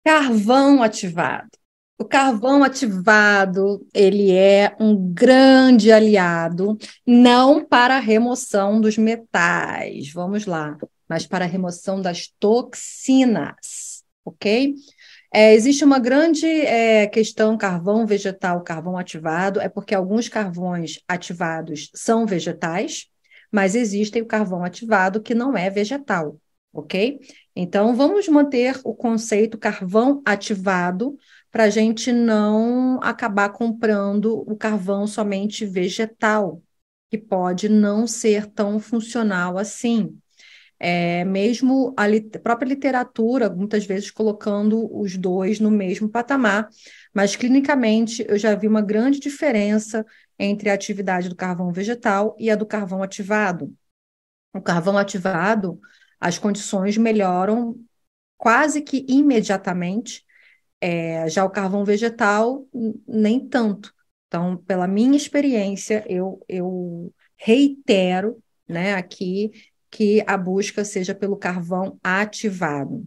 Carvão ativado. O carvão ativado, ele é um grande aliado, não para a remoção dos metais, vamos lá, mas para a remoção das toxinas, ok? Existe uma grande questão carvão vegetal, carvão ativado, é porque alguns carvões ativados são vegetais, mas existem o carvão ativado que não é vegetal, ok? Então, vamos manter o conceito carvão ativado para a gente não acabar comprando o carvão somente vegetal, que pode não ser tão funcional assim. Mesmo a própria literatura, muitas vezes colocando os dois no mesmo patamar, mas clinicamente eu já vi uma grande diferença entre a atividade do carvão vegetal e a do carvão ativado. O carvão ativado, as condições melhoram quase que imediatamente, já o carvão vegetal, nem tanto. Então, pela minha experiência, eu reitero, né, aqui que a busca seja pelo carvão ativado.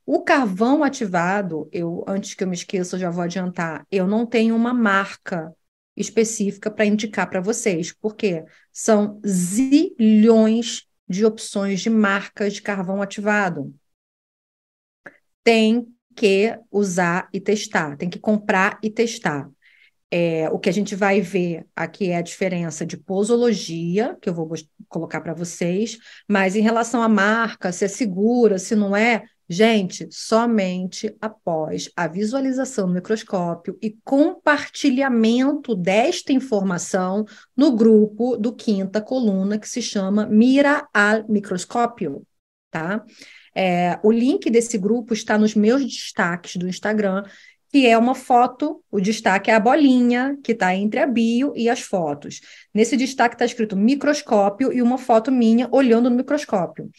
O carvão ativado, antes que eu me esqueça, eu já vou adiantar, eu não tenho uma marca específica para indicar para vocês, porque são zilhões de opções de marcas de carvão ativado. Tem que usar e testar, tem que comprar e testar. O que a gente vai ver aqui é a diferença de posologia, que eu vou colocar para vocês, mas em relação à marca, se é segura, se não é, gente, somente após a visualização no microscópio e compartilhamento desta informação no grupo do Quinta Coluna, que se chama Mira al Microscópio, tá? O link desse grupo está nos meus destaques do Instagram, que é uma foto, o destaque é a bolinha que está entre a bio e as fotos. Nesse destaque está escrito microscópio e uma foto minha olhando no microscópio.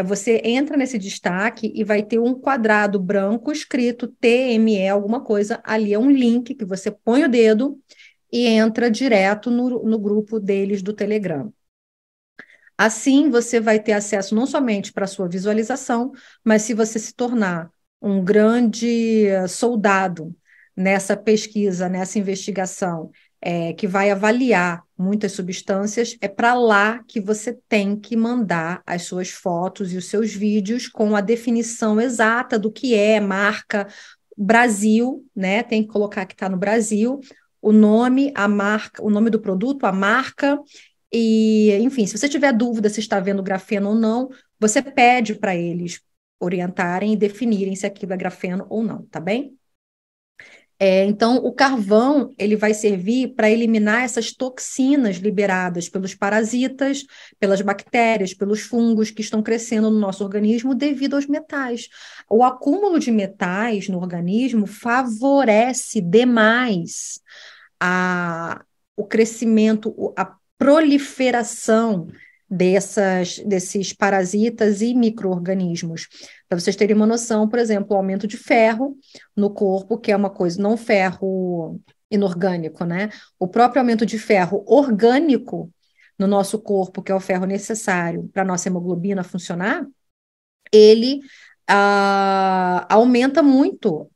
Você entra nesse destaque e vai ter um quadrado branco escrito TME, alguma coisa. Ali é um link que você põe o dedo e entra direto no grupo deles do Telegram. Assim, você vai ter acesso não somente para a sua visualização, mas se você se tornar um grande soldado nessa pesquisa, nessa investigação, que vai avaliar muitas substâncias, é para lá que você tem que mandar as suas fotos e os seus vídeos com a definição exata do que é marca Brasil, né? Tem que colocar que está no Brasil, o nome, a marca, o nome do produto, a marca e, enfim, se você tiver dúvida se está vendo grafeno ou não, você pede para eles orientarem e definirem se aquilo é grafeno ou não, tá bem? Então, o carvão ele vai servir para eliminar essas toxinas liberadas pelos parasitas, pelas bactérias, pelos fungos que estão crescendo no nosso organismo devido aos metais. O acúmulo de metais no organismo favorece demais a, o crescimento, a proliferação desses parasitas e micro-organismos. Para vocês terem uma noção, por exemplo, o aumento de ferro no corpo, que é uma coisa, não ferro inorgânico, né? O próprio aumento de ferro orgânico no nosso corpo, que é o ferro necessário para a nossa hemoglobina funcionar, ele aumenta muito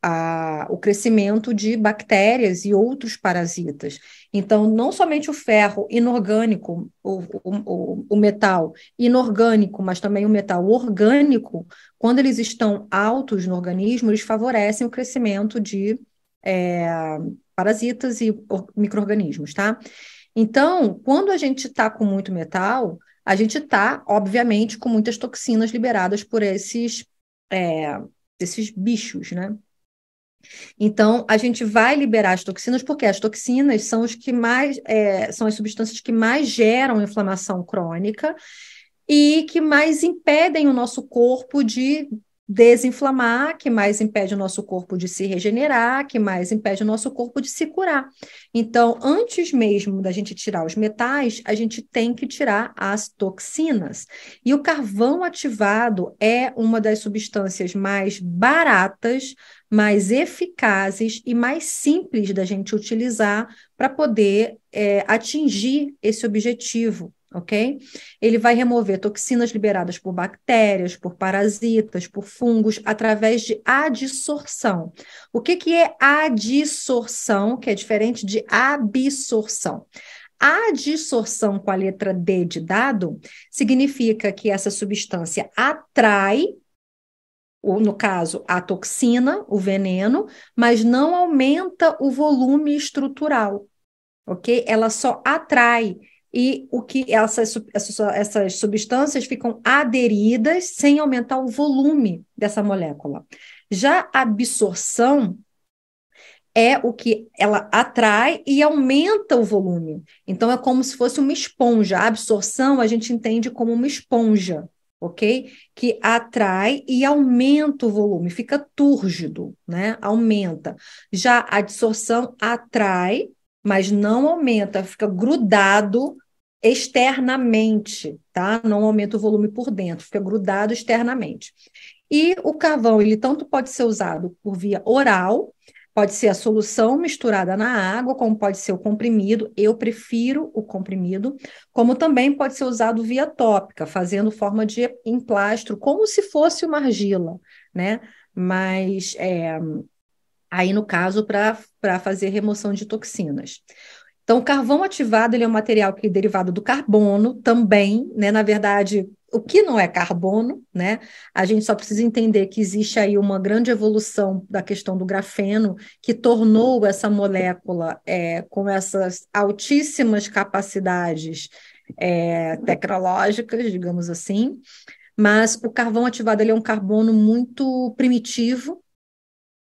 o crescimento de bactérias e outros parasitas. Então, não somente o ferro inorgânico, o metal inorgânico, mas também o metal orgânico, quando eles estão altos no organismo, eles favorecem o crescimento de é, parasitas e micro-organismos, tá? Então, quando a gente está com muito metal, a gente está, obviamente, com muitas toxinas liberadas por é, esses bichos, né? Então, a gente vai liberar as toxinas, porque as toxinas são os que mais, são as substâncias que mais geram inflamação crônica e que mais impedem o nosso corpo de desinflamar, que mais impede o nosso corpo de se regenerar, que mais impede o nosso corpo de se curar. Então, antes mesmo da gente tirar os metais, a gente tem que tirar as toxinas. E o carvão ativado é uma das substâncias mais baratas, mais eficazes e mais simples da gente utilizar para poder atingir esse objetivo. ok? Ele vai remover toxinas liberadas por bactérias, por parasitas, por fungos, através de adsorção. O que que é adsorção, que é diferente de absorção? A adsorção com a letra D de dado significa que essa substância atrai, ou no caso, a toxina, o veneno, mas não aumenta o volume estrutural, ok? Ela só atrai. E o que essas substâncias ficam aderidas sem aumentar o volume dessa molécula. Já a absorção é o que ela atrai e aumenta o volume. Então, é como se fosse uma esponja. A absorção a gente entende como uma esponja, ok? Que atrai e aumenta o volume, fica túrgido, né? Aumenta. Já a adsorção atrai, mas não aumenta, fica grudado externamente, tá? Não aumenta o volume por dentro, fica grudado externamente. E o carvão, ele tanto pode ser usado por via oral, pode ser a solução misturada na água, como pode ser o comprimido. Eu prefiro o comprimido, como também pode ser usado via tópica, fazendo forma de emplastro, como se fosse uma argila, né? Mas aí, no caso, para fazer remoção de toxinas. Então, o carvão ativado ele é um material que é derivado do carbono também, né? Na verdade, o que não é carbono, né? A gente só precisa entender que existe aí uma grande evolução da questão do grafeno, que tornou essa molécula com essas altíssimas capacidades tecnológicas, digamos assim. Mas o carvão ativado ele é um carbono muito primitivo,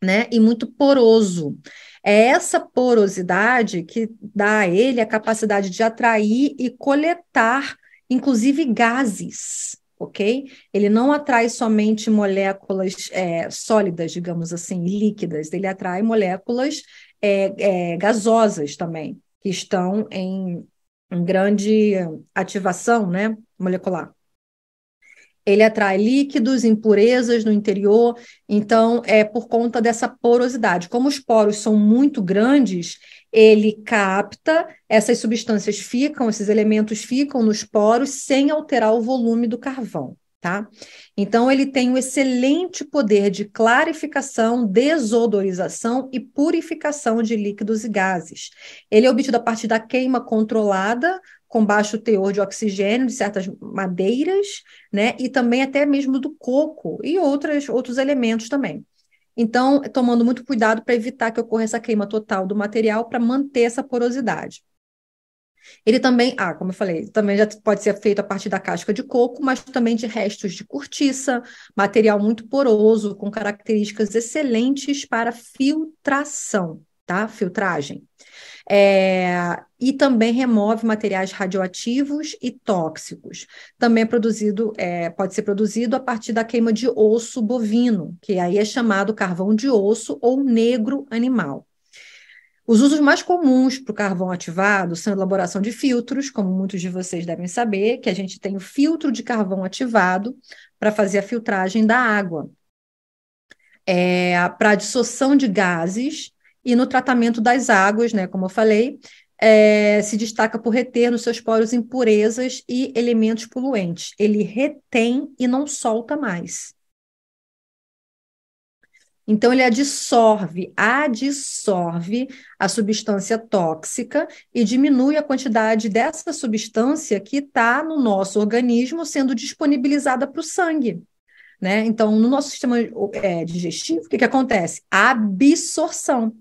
né, e muito poroso. É essa porosidade que dá a ele a capacidade de atrair e coletar, inclusive, gases, ok? Ele não atrai somente moléculas sólidas, digamos assim, líquidas, ele atrai moléculas gasosas também, que estão em grande ativação, né, molecular. Ele atrai líquidos, impurezas no interior, então é por conta dessa porosidade. Como os poros são muito grandes, ele capta, essas substâncias ficam, esses elementos ficam nos poros sem alterar o volume do carvão, tá? Então ele tem um excelente poder de clarificação, desodorização e purificação de líquidos e gases. Ele é obtido a partir da queima controlada, com baixo teor de oxigênio de certas madeiras, né? E também até mesmo do coco e outros elementos também. Então, tomando muito cuidado para evitar que ocorra essa queima total do material para manter essa porosidade. Ele também, como eu falei, também já pode ser feito a partir da casca de coco, mas também de restos de cortiça, material muito poroso, com características excelentes para filtração, tá? Filtragem. E também remove materiais radioativos e tóxicos. Também pode ser produzido a partir da queima de osso bovino, que aí é chamado carvão de osso ou negro animal. Os usos mais comuns para o carvão ativado são a elaboração de filtros, como muitos de vocês devem saber, que a gente tem o filtro de carvão ativado para fazer a filtragem da água, para a dissolução de gases e no tratamento das águas, né, como eu falei, se destaca por reter nos seus poros impurezas e elementos poluentes. Ele retém e não solta mais. Então, ele adsorve a substância tóxica e diminui a quantidade dessa substância que está no nosso organismo sendo disponibilizada para o sangue, né? Então, no nosso sistema digestivo, o que acontece? A absorção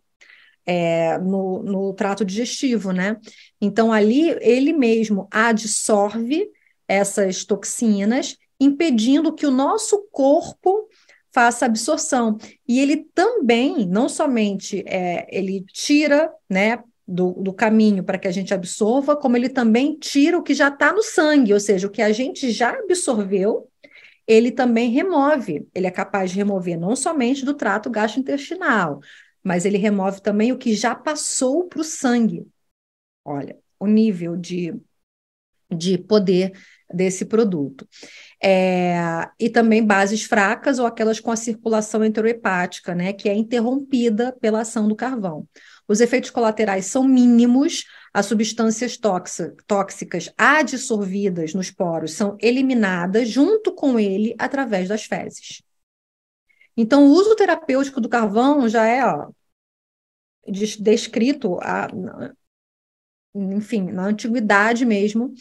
no trato digestivo, né? Então, ali, ele mesmo adsorve essas toxinas, impedindo que o nosso corpo faça absorção. E ele também, não somente ele tira, né, do caminho para que a gente absorva, como ele também tira o que já está no sangue, ou seja, o que a gente já absorveu, ele também remove. Ele é capaz de remover não somente do trato gastrointestinal, mas ele remove também o que já passou para o sangue. Olha, o nível de poder desse produto. E também bases fracas ou aquelas com a circulação enterohepática, né, que é interrompida pela ação do carvão. Os efeitos colaterais são mínimos, as substâncias tóxicas adsorvidas nos poros são eliminadas junto com ele através das fezes. Então, o uso terapêutico do carvão já é descrito, enfim, na antiguidade mesmo.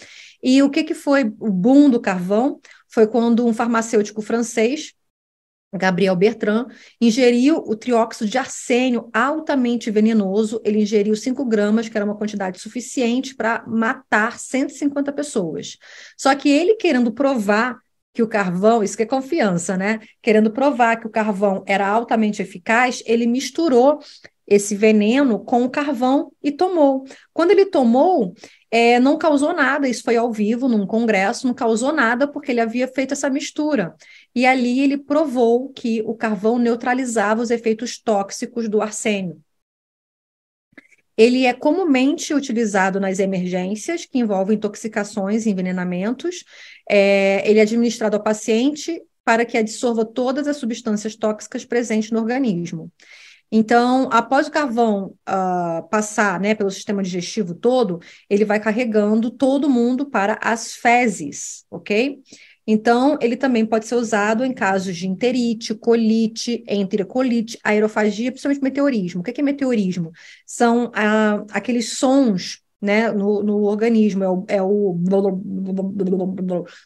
E o que foi o boom do carvão? Foi quando um farmacêutico francês, Gabriel Bertrand, ingeriu o trióxido de arsênio altamente venenoso. Ele ingeriu 5 gramas, que era uma quantidade suficiente para matar 150 pessoas. Só que ele querendo provar que o carvão, isso que é confiança, né? Querendo provar que o carvão era altamente eficaz, ele misturou esse veneno com o carvão e tomou. Quando ele tomou, não causou nada, isso foi ao vivo, num congresso, não causou nada porque ele havia feito essa mistura. E ali ele provou que o carvão neutralizava os efeitos tóxicos do arsênio. Ele é comumente utilizado nas emergências, que envolvem intoxicações e envenenamentos. Ele é administrado ao paciente para que absorva todas as substâncias tóxicas presentes no organismo. Então, após o carvão passar, né, pelo sistema digestivo todo, ele vai carregando todo mundo para as fezes, ok? Então, ele também pode ser usado em casos de enterite, colite, enterocolite, aerofagia, principalmente meteorismo. O que é meteorismo? São aqueles sons, né, no organismo,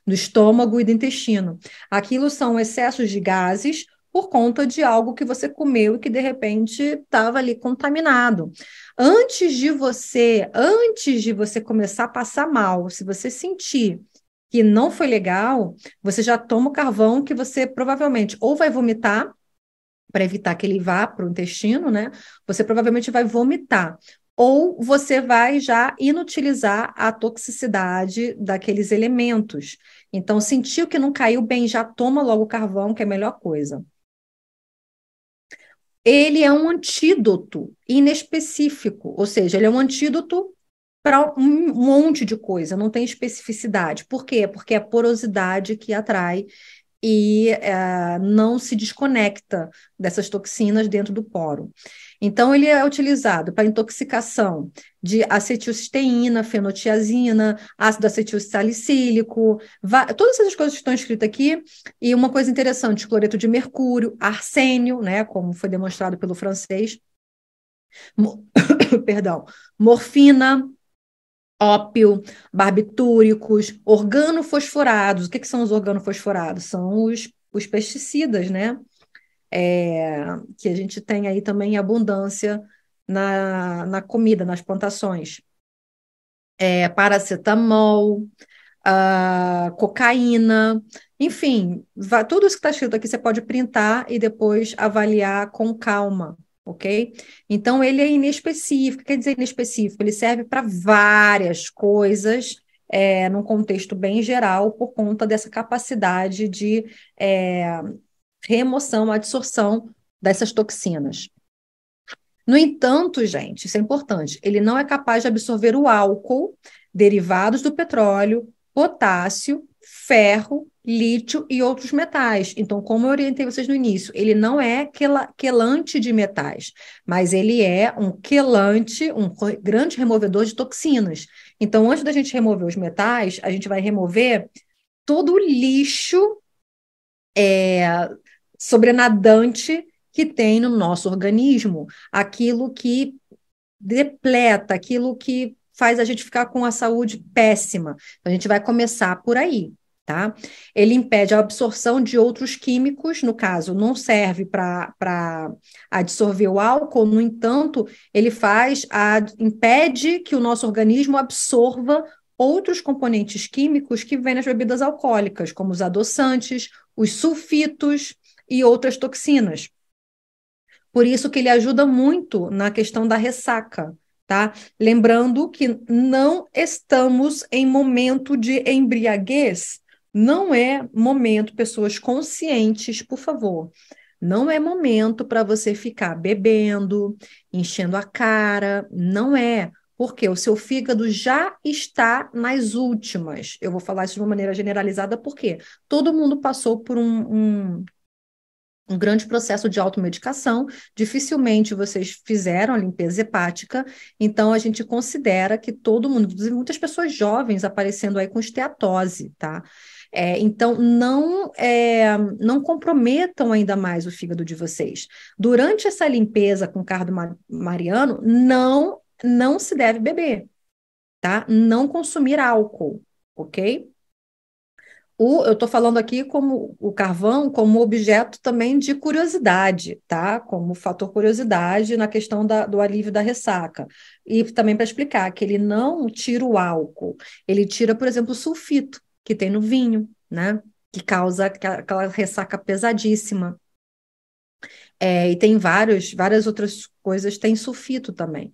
do estômago e do intestino. Aquilo são excessos de gases por conta de algo que você comeu e que, de repente, estava ali contaminado. Antes de você começar a passar mal, se você sentir que não foi legal, você já toma o carvão que você provavelmente ou vai vomitar, para evitar que ele vá para o intestino, né? Você provavelmente vai vomitar. Ou você vai já inutilizar a toxicidade daqueles elementos. Então, sentiu que não caiu bem, já toma logo o carvão, que é a melhor coisa. Ele é um antídoto inespecífico, ou seja, ele é um antídoto para um monte de coisa, não tem especificidade. Por quê? Porque é a porosidade que atrai e não se desconecta dessas toxinas dentro do poro. Então, ele é utilizado para intoxicação de acetilcisteína, fenotiazina, ácido acetilsalicílico, todas essas coisas que estão escritas aqui. E uma coisa interessante, cloreto de mercúrio, arsênio, né, como foi demonstrado pelo francês, perdão, morfina, ópio, barbitúricos, organofosforados. O que são os organofosforados? São os pesticidas, né? Que a gente tem aí também em abundância na comida, nas plantações. Paracetamol, cocaína, enfim, tudo isso que está escrito aqui você pode printar e depois avaliar com calma, ok? Então, ele é inespecífico. Quer dizer inespecífico? Ele serve para várias coisas, num contexto bem geral, por conta dessa capacidade de remoção, absorção dessas toxinas. No entanto, gente, isso é importante, ele não é capaz de absorver o álcool, derivados do petróleo, potássio, ferro, lítio e outros metais. Então, como eu orientei vocês no início, ele não é quelante de metais, mas ele é um quelante, um grande removedor de toxinas. Então, antes da gente remover os metais, a gente vai remover todo o lixo sobrenadante que tem no nosso organismo, aquilo que depleta, aquilo que faz a gente ficar com a saúde péssima. Então, a gente vai começar por aí, tá? Ele impede a absorção de outros químicos, no caso, não serve para absorver o álcool, no entanto, ele impede que o nosso organismo absorva outros componentes químicos que vêm nas bebidas alcoólicas, como os adoçantes, os sulfitos e outras toxinas. Por isso que ele ajuda muito na questão da ressaca, tá? Lembrando que não estamos em momento de embriaguez, não é momento, pessoas conscientes, por favor, não é momento para você ficar bebendo, enchendo a cara, não é. Porque o seu fígado já está nas últimas. Eu vou falar isso de uma maneira generalizada, porque todo mundo passou por um grande processo de automedicação. Dificilmente vocês fizeram a limpeza hepática, então a gente considera que todo mundo, inclusive muitas pessoas jovens aparecendo aí com esteatose, tá? Então, não comprometam ainda mais o fígado de vocês. Durante essa limpeza com cardo mariano, não se deve beber, tá? Não consumir álcool, ok? Eu estou falando aqui como o carvão como objeto também de curiosidade, tá? Como fator curiosidade na questão do alívio da ressaca. E também para explicar que ele não tira o álcool, ele tira, por exemplo, o sulfito que tem no vinho, né? Que causa aquela ressaca pesadíssima. E tem várias outras coisas, tem sulfito também.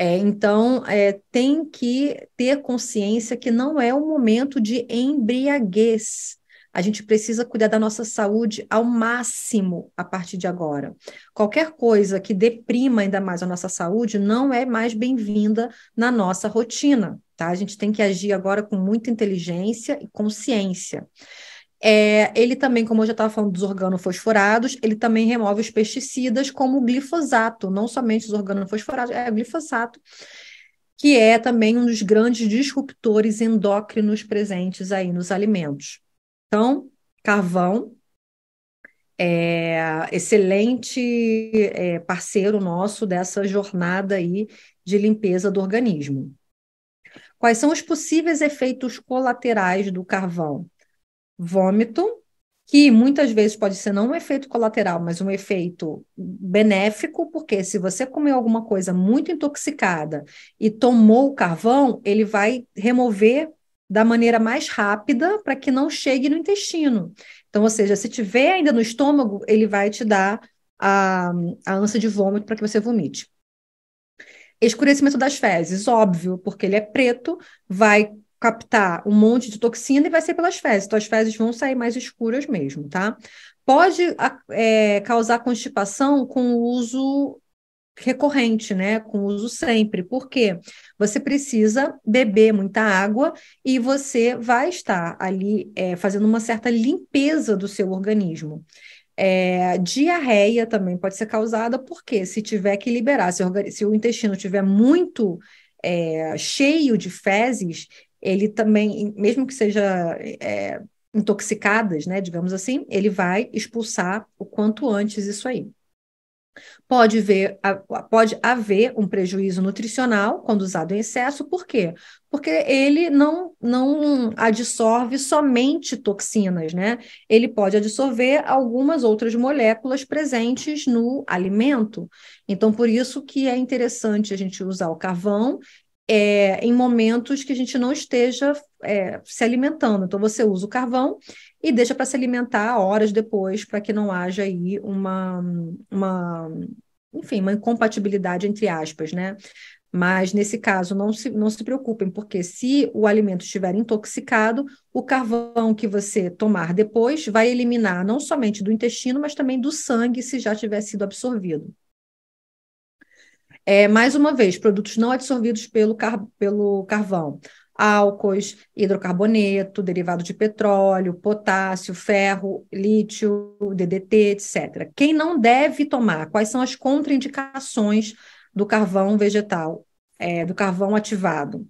Então, tem que ter consciência que não é um momento de embriaguez. A gente precisa cuidar da nossa saúde ao máximo a partir de agora. Qualquer coisa que deprima ainda mais a nossa saúde não é mais bem-vinda na nossa rotina, tá? A gente tem que agir agora com muita inteligência e consciência. Ele também, como eu já estava falando dos organofosforados, ele também remove os pesticidas, como o glifosato, não somente os organofosforados, o glifosato, que é também um dos grandes disruptores endócrinos presentes aí nos alimentos. Então, carvão excelente parceiro nosso dessa jornada aí de limpeza do organismo. Quais são os possíveis efeitos colaterais do carvão? Vômito, que muitas vezes pode ser não um efeito colateral, mas um efeito benéfico, porque se você comer alguma coisa muito intoxicada e tomou o carvão, ele vai remover da maneira mais rápida para que não chegue no intestino. Então, ou seja, se tiver ainda no estômago, ele vai te dar a ânsia de vômito para que você vomite. Escurecimento das fezes, óbvio, porque ele é preto, vai captar um monte de toxina e vai ser pelas fezes. Então, as fezes vão sair mais escuras mesmo, tá? Pode causar constipação com o uso recorrente, né? Com o uso sempre. Por quê? Você precisa beber muita água e você vai estar ali fazendo uma certa limpeza do seu organismo. Diarreia também pode ser causada porque se tiver que liberar, se o intestino estiver muito cheio de fezes, ele também, mesmo que seja intoxicadas, né, digamos assim, ele vai expulsar o quanto antes isso aí. Pode haver um prejuízo nutricional quando usado em excesso, por quê? Porque ele não adsorve somente toxinas, né? Ele pode absorver algumas outras moléculas presentes no alimento. Então, por isso que é interessante a gente usar o carvão em momentos que a gente não esteja se alimentando. Então, você usa o carvão e deixa para se alimentar horas depois, para que não haja aí enfim, uma incompatibilidade entre aspas, né? Mas nesse caso, não se preocupem, porque se o alimento estiver intoxicado, o carvão que você tomar depois vai eliminar não somente do intestino, mas também do sangue, se já tiver sido absorvido. Mais uma vez, produtos não absorvidos pelo carvão. Álcoois, hidrocarboneto, derivado de petróleo, potássio, ferro, lítio, DDT, etc. Quem não deve tomar? Quais são as contraindicações do carvão vegetal, do carvão ativado?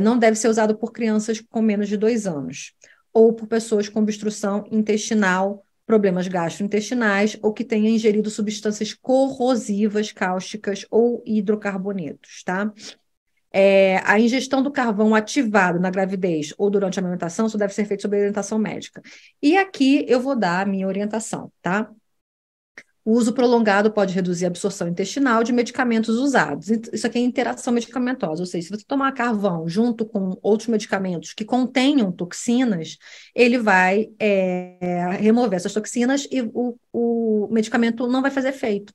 Não deve ser usado por crianças com menos de 2 anos, ou por pessoas com obstrução intestinal, problemas gastrointestinais, ou que tenham ingerido substâncias corrosivas, cáusticas ou hidrocarbonetos, tá? A ingestão do carvão ativado na gravidez ou durante a amamentação só deve ser feito sob orientação médica. E aqui eu vou dar a minha orientação, tá? O uso prolongado pode reduzir a absorção intestinal de medicamentos usados. Isso aqui é interação medicamentosa, ou seja, se você tomar carvão junto com outros medicamentos que contenham toxinas, ele vai remover essas toxinas e o medicamento não vai fazer efeito.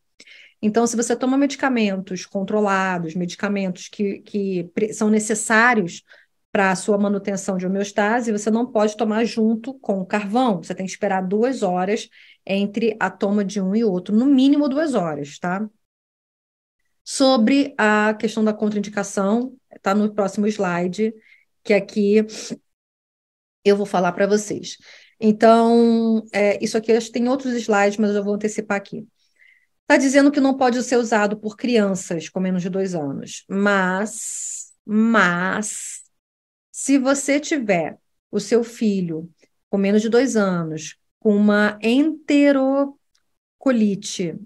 Então, se você toma medicamentos controlados, medicamentos que são necessários para a sua manutenção de homeostase, você não pode tomar junto com o carvão. Você tem que esperar 2 horas entre a toma de um e outro, no mínimo 2 horas, tá? Sobre a questão da contraindicação, está no próximo slide, que aqui eu vou falar para vocês. Então, isso aqui acho que tem outros slides, mas eu vou antecipar aqui. Está dizendo que não pode ser usado por crianças com menos de 2 anos, mas, se você tiver o seu filho com menos de 2 anos, com uma enterocolite,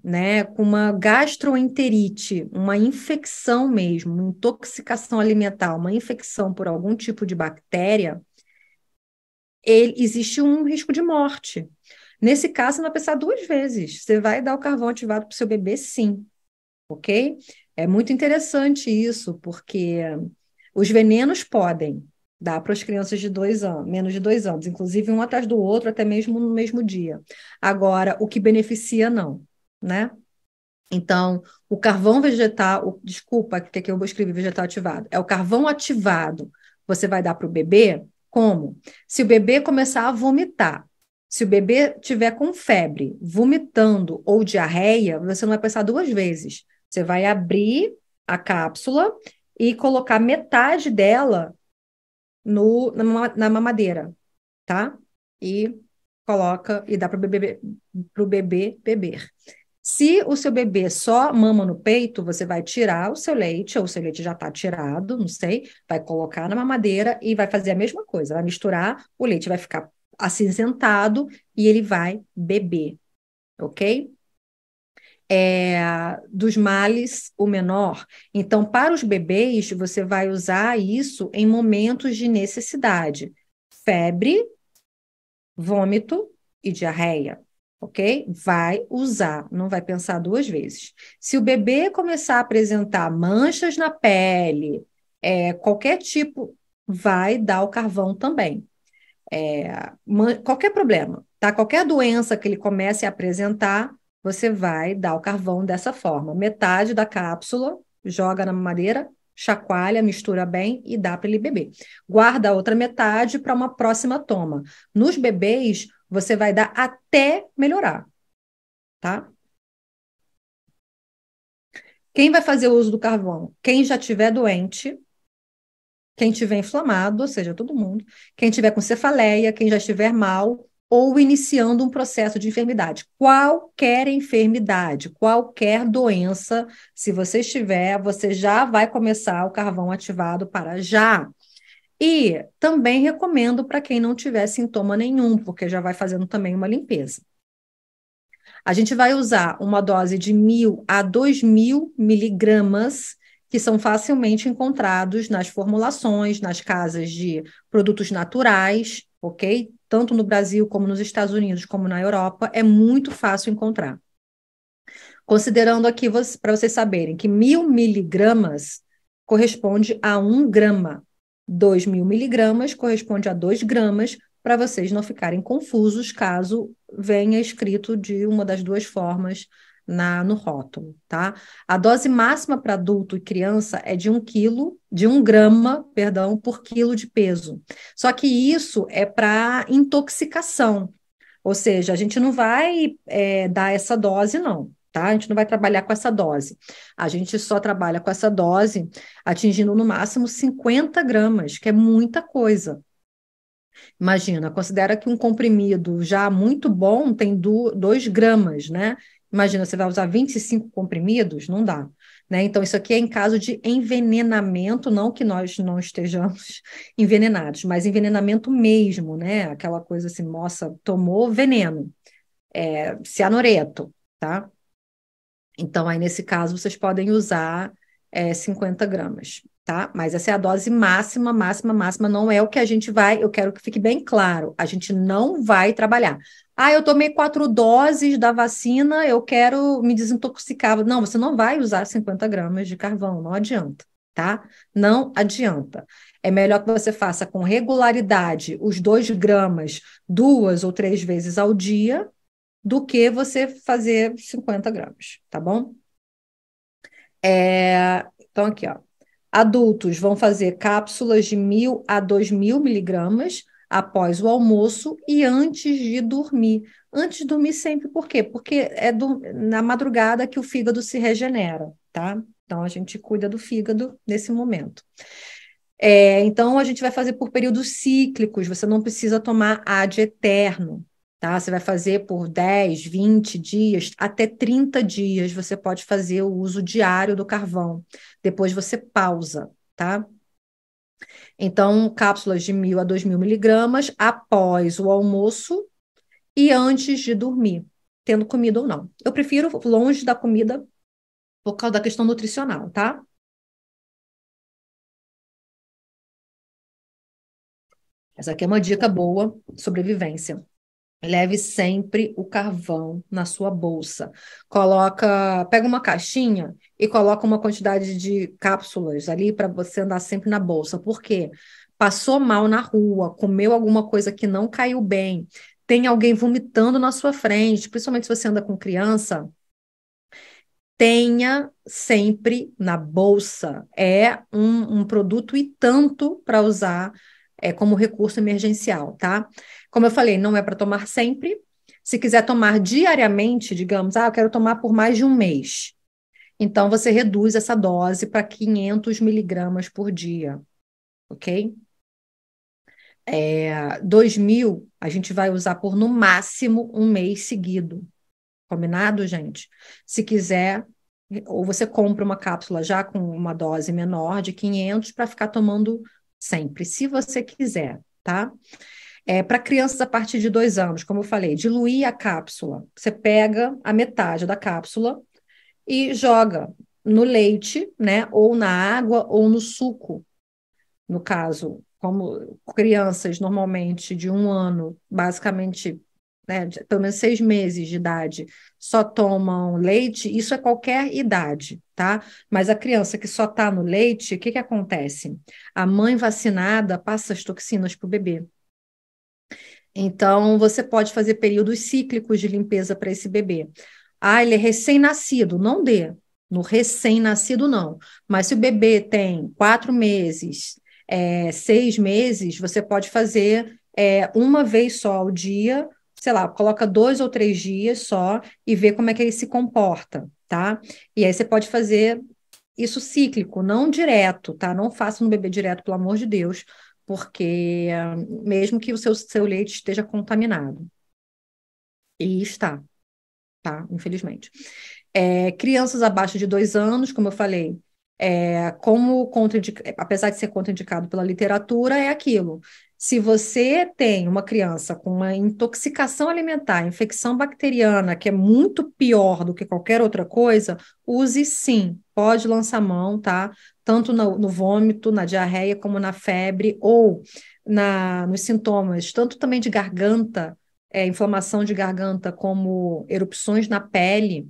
né, com uma gastroenterite, uma infecção mesmo, uma intoxicação alimentar, uma infecção por algum tipo de bactéria, existe um risco de morte. Nesse caso, você vai pensar 2 vezes. Você vai dar o carvão ativado para o seu bebê, sim, ok? É muito interessante isso, porque os venenos podem dar para as crianças de 2 anos, menos de 2 anos, inclusive um atrás do outro, até mesmo no mesmo dia. Agora, o que beneficia, não, né? Então, o carvão vegetal, desculpa, que eu escrevi vegetal ativado, é o carvão ativado. Você vai dar para o bebê como? Se o bebê começar a vomitar, se o bebê tiver com febre, vomitando ou diarreia, você não vai pensar 2 vezes. Você vai abrir a cápsula e colocar metade dela na mamadeira, tá? E coloca e dá para o bebê beber. Se o seu bebê só mama no peito, você vai tirar o seu leite, ou o seu leite já está tirado, não sei, vai colocar na mamadeira e vai fazer a mesma coisa, vai misturar, o leite vai ficar acinzentado e ele vai beber, ok? Dos males, o menor. Então, para os bebês, você vai usar isso em momentos de necessidade. Febre, vômito e diarreia, ok? Vai usar, não vai pensar 2 vezes. Se o bebê começar a apresentar manchas na pele, qualquer tipo, vai dar o carvão também. Qualquer problema, tá? Qualquer doença que ele comece a apresentar, você vai dar o carvão dessa forma. Metade da cápsula, joga na mamadeira, chacoalha, mistura bem e dá para ele beber. Guarda a outra metade para uma próxima toma. Nos bebês, você vai dar até melhorar, tá? Quem vai fazer o uso do carvão? Quem já tiver doente, quem tiver inflamado, ou seja, todo mundo, quem tiver com cefaleia, quem já estiver mal ou iniciando um processo de enfermidade. Qualquer enfermidade, qualquer doença, se você estiver, você já vai começar o carvão ativado para já. E também recomendo para quem não tiver sintoma nenhum, porque já vai fazendo também uma limpeza. A gente vai usar uma dose de 1.000 a 2.000 miligramas, que são facilmente encontrados nas formulações, nas casas de produtos naturais, ok? Tanto no Brasil, como nos Estados Unidos, como na Europa, é muito fácil encontrar. Considerando aqui, para vocês saberem, que 1.000 miligramas corresponde a 1 grama. 2.000 miligramas corresponde a 2 gramas, para vocês não ficarem confusos caso venha escrito de uma das duas formas no rótulo, tá? A dose máxima para adulto e criança é de 1 grama, perdão, por quilo de peso. Só que isso é para intoxicação, ou seja, a gente não vai dar essa dose, não. Tá? A gente não vai trabalhar com essa dose. A gente só trabalha com essa dose atingindo no máximo 50 gramas, que é muita coisa. Imagina, considera que um comprimido já muito bom tem 2 gramas, né? Imagina, você vai usar 25 comprimidos? Não dá. Né? Então, isso aqui é em caso de envenenamento, não que nós não estejamos envenenados, mas envenenamento mesmo, né? Aquela coisa assim, nossa, tomou veneno, cianureto, tá? Então, aí nesse caso, vocês podem usar 50 gramas, tá? Mas essa é a dose máxima, máxima, máxima, não é o que a gente vai, eu quero que fique bem claro, a gente não vai trabalhar. Ah, eu tomei 4 doses da vacina, eu quero me desintoxicar. Não, você não vai usar 50 gramas de carvão, não adianta, tá? Não adianta. É melhor que você faça com regularidade os 2 gramas 2 ou 3 vezes ao dia, do que você fazer 50 gramas, tá bom? Então, aqui, ó. Adultos vão fazer cápsulas de 1.000 a 2.000 miligramas após o almoço e antes de dormir. Antes de dormir sempre, por quê? Porque na madrugada que o fígado se regenera, tá? Então, a gente cuida do fígado nesse momento. Então, a gente vai fazer por períodos cíclicos, você não precisa tomar ad eterno, tá? Você vai fazer por 10, 20 dias, até 30 dias, você pode fazer o uso diário do carvão. Depois você pausa, tá? Então, cápsulas de 1.000 a 2.000 miligramas após o almoço e antes de dormir, tendo comida ou não. Eu prefiro longe da comida por causa da questão nutricional, tá? Essa aqui é uma dica boa, sobrevivência. Leve sempre o carvão na sua bolsa. Pega uma caixinha e coloca uma quantidade de cápsulas ali para você andar sempre na bolsa. Por quê? Passou mal na rua, comeu alguma coisa que não caiu bem, tem alguém vomitando na sua frente, principalmente se você anda com criança, tenha sempre na bolsa. É um produto e tanto para usar como recurso emergencial, tá? Como eu falei, não é para tomar sempre. Se quiser tomar diariamente, digamos, eu quero tomar por mais de um mês. Então, você reduz essa dose para 500 miligramas por dia, ok? 2.000, a gente vai usar por no máximo um mês seguido. Combinado, gente? Se quiser, ou você compra uma cápsula já com uma dose menor de 500 para ficar tomando sempre, se você quiser, tá? Para crianças a partir de 2 anos, como eu falei, diluir a cápsula. Você pega a metade da cápsula e joga no leite, né? Ou na água ou no suco. No caso, como crianças normalmente de 1 ano, basicamente, né, pelo menos 6 meses de idade, só tomam leite, isso é qualquer idade, tá? Mas a criança que só está no leite, o que que acontece? A mãe vacinada passa as toxinas para o bebê. Então, você pode fazer períodos cíclicos de limpeza para esse bebê. Ele é recém-nascido, não dê. No recém-nascido, não. Mas se o bebê tem 4 meses, 6 meses, você pode fazer uma vez só ao dia, sei lá, coloca 2 ou 3 dias só e vê como é que ele se comporta, tá? E aí você pode fazer isso cíclico, não direto, tá? Não faça no bebê direto, pelo amor de Deus, porque mesmo que o seu leite esteja contaminado, e está, tá? Infelizmente. Crianças abaixo de 2 anos, como eu falei, apesar de ser contraindicado pela literatura, é aquilo. Se você tem uma criança com uma intoxicação alimentar, infecção bacteriana, que é muito pior do que qualquer outra coisa, use sim, pode lançar mão, tá? Tanto no vômito, na diarreia, como na febre, ou nos sintomas, tanto também de garganta, inflamação de garganta, como erupções na pele,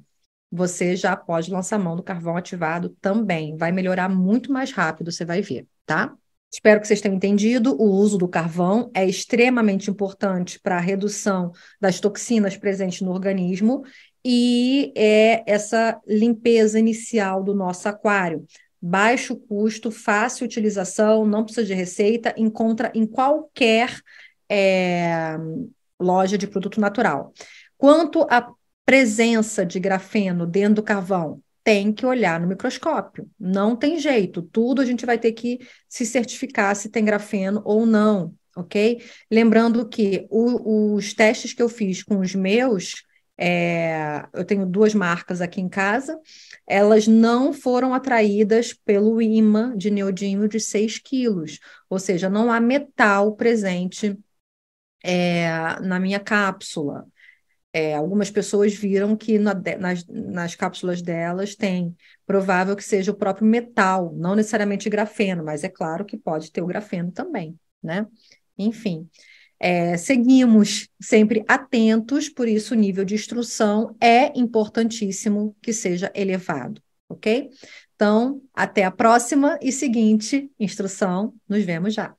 você já pode lançar mão do carvão ativado também. Vai melhorar muito mais rápido, você vai ver, tá? Espero que vocês tenham entendido. O uso do carvão é extremamente importante para a redução das toxinas presentes no organismo e é essa limpeza inicial do nosso aquário. Baixo custo, fácil utilização, não precisa de receita, encontra em qualquer é, loja de produto natural. Quanto à presença de grafeno dentro do carvão, tem que olhar no microscópio. Não tem jeito. Tudo a gente vai ter que se certificar se tem grafeno ou não, ok? Lembrando que os testes que eu fiz com os meus, eu tenho 2 marcas aqui em casa, elas não foram atraídas pelo ímã de neodímio de 6 quilos, ou seja, não há metal presente na minha cápsula. Algumas pessoas viram que nas cápsulas delas tem provável que seja o próprio metal, não necessariamente grafeno, mas é claro que pode ter o grafeno também, né? Enfim, seguimos sempre atentos, por isso o nível de instrução é importantíssimo que seja elevado, ok? Então, até a próxima e seguinte instrução, nos vemos já.